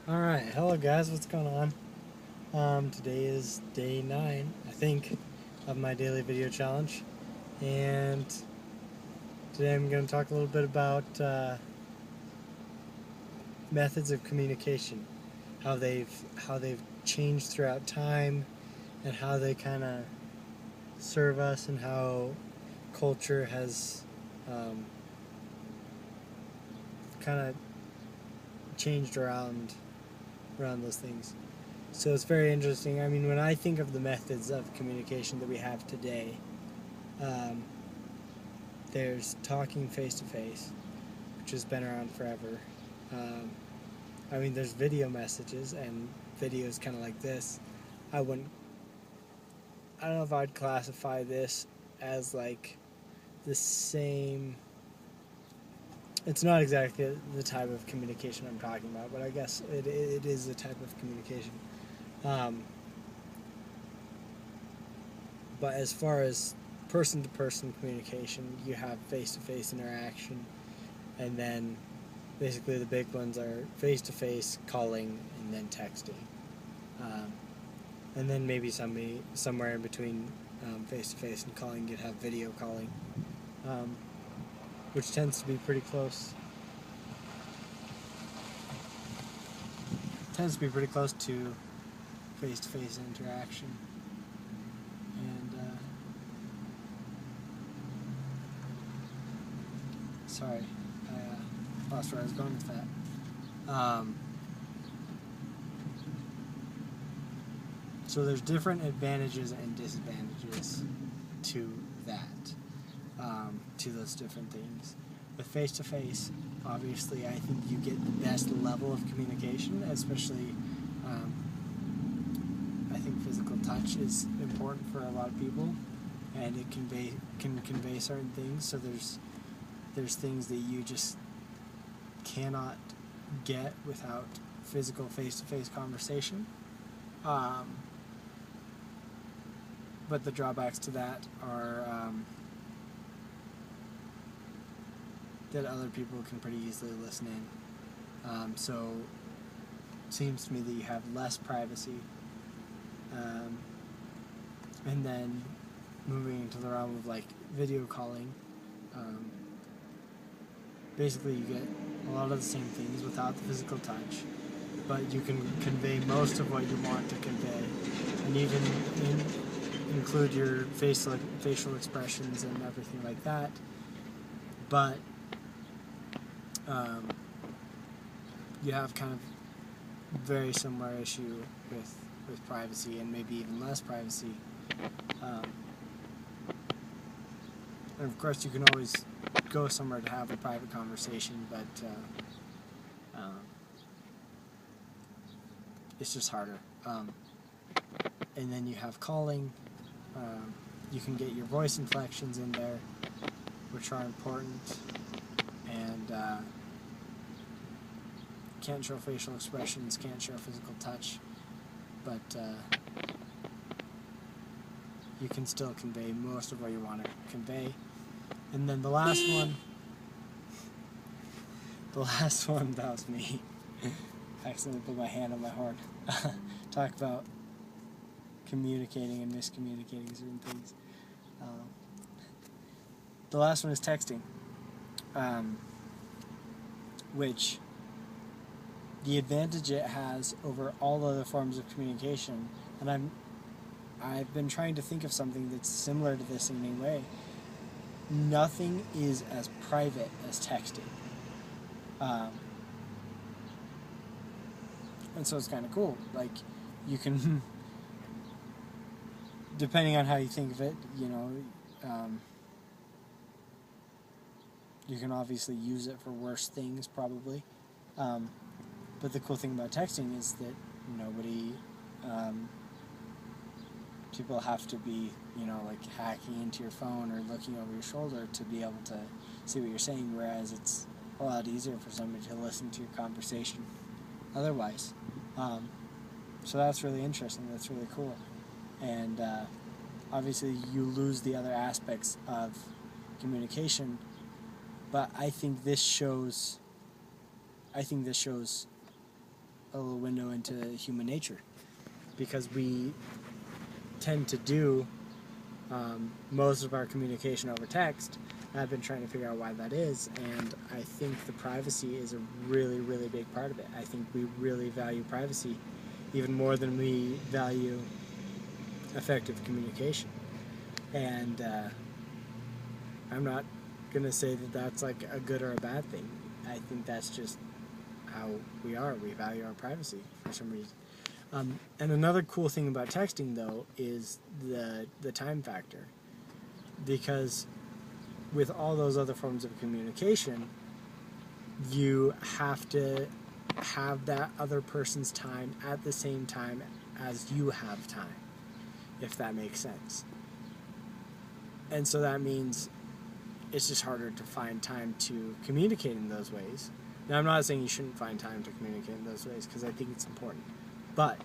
Alright, hello guys, what's going on? Today is day 9, I think, of my daily video challenge. And today I'm going to talk a little bit about methods of communication, how they've changed throughout time, and how they kind of serve us, and how culture has kind of changed around those things. So it's very interesting. I mean, when I think of the methods of communication that we have today, um, there's talking face to face, which has been around forever. Um, I mean, there's video messages and videos kind of like this. I wouldn't. I don't know if I'd classify this as like the same. It's not exactly the type of communication I'm talking about, but I guess it is a type of communication. Um, but as far as person to person communication, you have face to face interaction, and then basically the big ones are face to face, calling, and then texting. Um, and then maybe somewhere in between face to face and calling, you'd have video calling, um, which tends to be pretty close. Tends to be pretty close to face to face interaction. And sorry, I lost where I was going with that. So there's different advantages and disadvantages to that, to those different things. With face-to-face, obviously, I think you get the best level of communication, especially, I think physical touch is important for a lot of people, and it can convey certain things. So there's things that you just cannot get without physical face-to-face conversation. Um, but the drawbacks to that are that other people can pretty easily listen in. So it seems to me that you have less privacy. And then moving into the realm of like video calling, um, basically you get a lot of the same things without the physical touch, but you can convey most of what you want to convey, and even include your facial expressions and everything like that. But you have kind of very similar issue with privacy, and maybe even less privacy. Um, and of course, you can always go somewhere to have a private conversation, but it's just harder. And then you have calling. You can get your voice inflections in there, which are important, and can't show facial expressions, can't show physical touch, but you can still convey most of what you want to convey. And then the last one, that was me. I accidentally put my hand on my horn. Talk about communicating and miscommunicating certain things. The last one is texting, which the advantage it has over all other forms of communication, and I've been trying to think of something that's similar to this in any way. Nothing is as private as texting. And so it's kind of cool. Like, you can, depending on how you think of it, you can obviously use it for worse things, probably. But the cool thing about texting is that nobody, people have to be, like hacking into your phone or looking over your shoulder to be able to see what you're saying, whereas it's a lot easier for somebody to listen to your conversation otherwise. So that's really interesting, that's really cool. And obviously you lose the other aspects of communication, but I think this shows a little window into human nature, because we tend to do most of our communication over text. I've been trying to figure out why that is, and I think the privacy is a really, really big part of it. I think we really value privacy even more than we value effective communication. And I'm not going to say that that's like a good or a bad thing. I think that's just how we are. We value our privacy for some reason. And another cool thing about texting, though, is the time factor. Because with all those other forms of communication, you have to have that other person's time at the same time as you have time, if that makes sense. And so that means it's just harder to find time to communicate in those ways. Now, I'm not saying you shouldn't find time to communicate in those ways, because I think it's important. But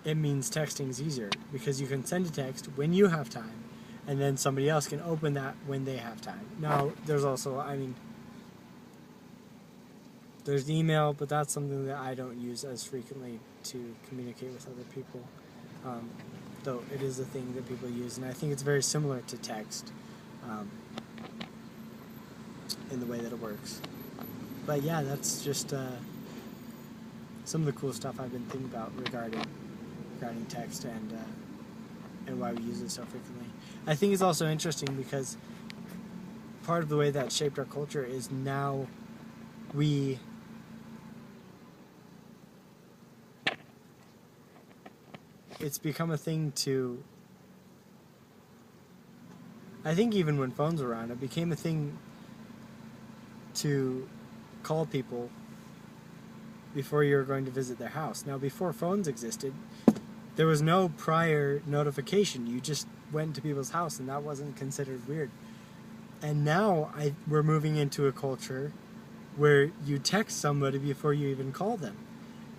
it means texting is easier, because you can send a text when you have time, and then somebody else can open that when they have time. Now, there's also, there's email, but that's something that I don't use as frequently to communicate with other people. Though it is a thing that people use, and I think it's very similar to text in the way that it works. But yeah, that's just some of the cool stuff I've been thinking about regarding text and why we use it so frequently. I think it's also interesting because part of the way that shaped our culture is now it's become a thing to, I think even when phones were around, it became a thing to call people before you were going to visit their house. Now, before phones existed, there was no prior notification. You just went to people's house, and that wasn't considered weird. And now we're moving into a culture where you text somebody before you even call them.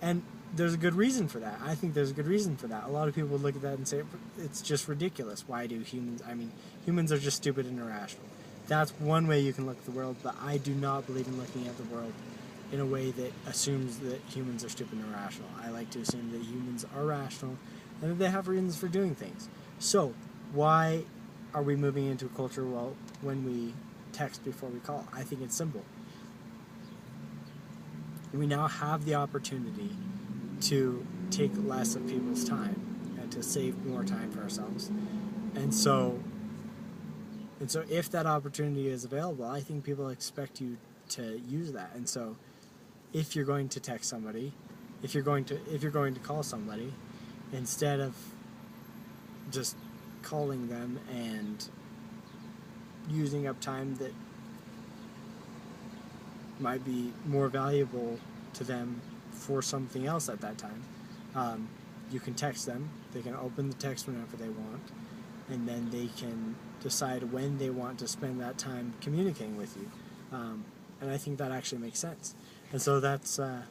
And there's a good reason for that. I think there's a good reason for that. A lot of people would look at that and say, it's just ridiculous. Why do humans are just stupid and irrational. That's one way you can look at the world, but I do not believe in looking at the world in a way that assumes that humans are stupid and irrational. I like to assume that humans are rational and that they have reasons for doing things. So, why are we moving into a culture when we text before we call? I think it's simple. We now have the opportunity to take less of people's time and to save more time for ourselves. And so if that opportunity is available, I think people expect you to use that. And so if you're going to text somebody, if you're going to call somebody, instead of just calling them and using up time that might be more valuable to them for something else at that time, you can text them. They can open the text whenever they want, and then they can decide when they want to spend that time communicating with you. And I think that actually makes sense. And so that's I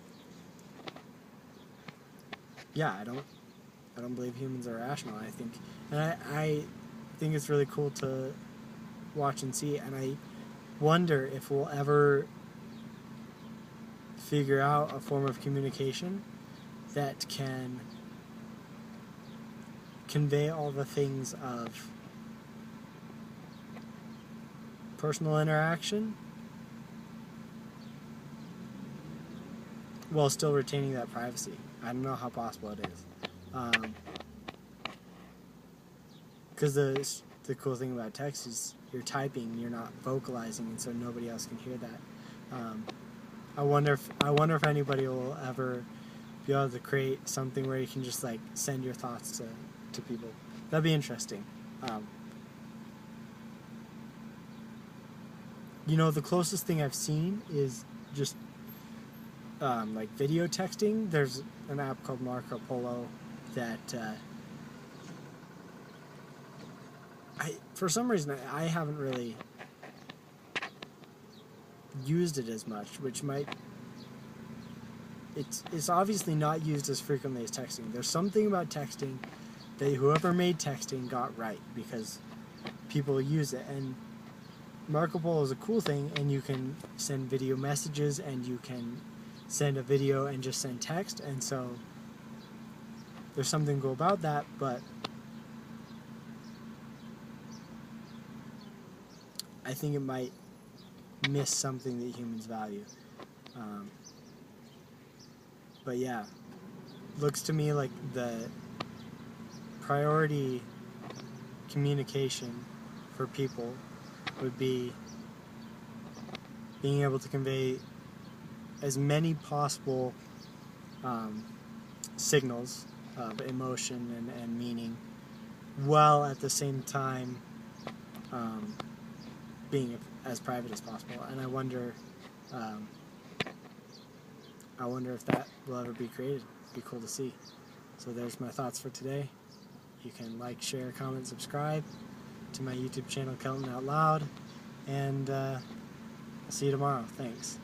don't believe humans are rational. I think it's really cool to watch and see, and I wonder if we'll ever figure out a form of communication that can convey all the things of personal interaction while still retaining that privacy. I don't know how possible it is. Because the cool thing about text is you're typing, you're not vocalizing, and so nobody else can hear that. I wonder if anybody will ever be able to create something where you can just like send your thoughts to people. That'd be interesting. The closest thing I've seen is just like video texting. There's an app called Marco Polo that for some reason I haven't really used it as much, which might it's obviously not used as frequently as texting. There's something about texting that whoever made texting got right, because people use it. And Marco Polo is a cool thing, and you can send video messages, and you can send a video and just send text, and so there's something cool about that, but I think it might miss something that humans value. But yeah, looks to me like the priority communication for people would be being able to convey as many possible signals of emotion and meaning, while at the same time being as private as possible. And I wonder if that will ever be created. It'd be cool to see. So there's my thoughts for today. You can like, share, comment, subscribe to my YouTube channel, Kelton Out Loud, and I'll see you tomorrow. Thanks.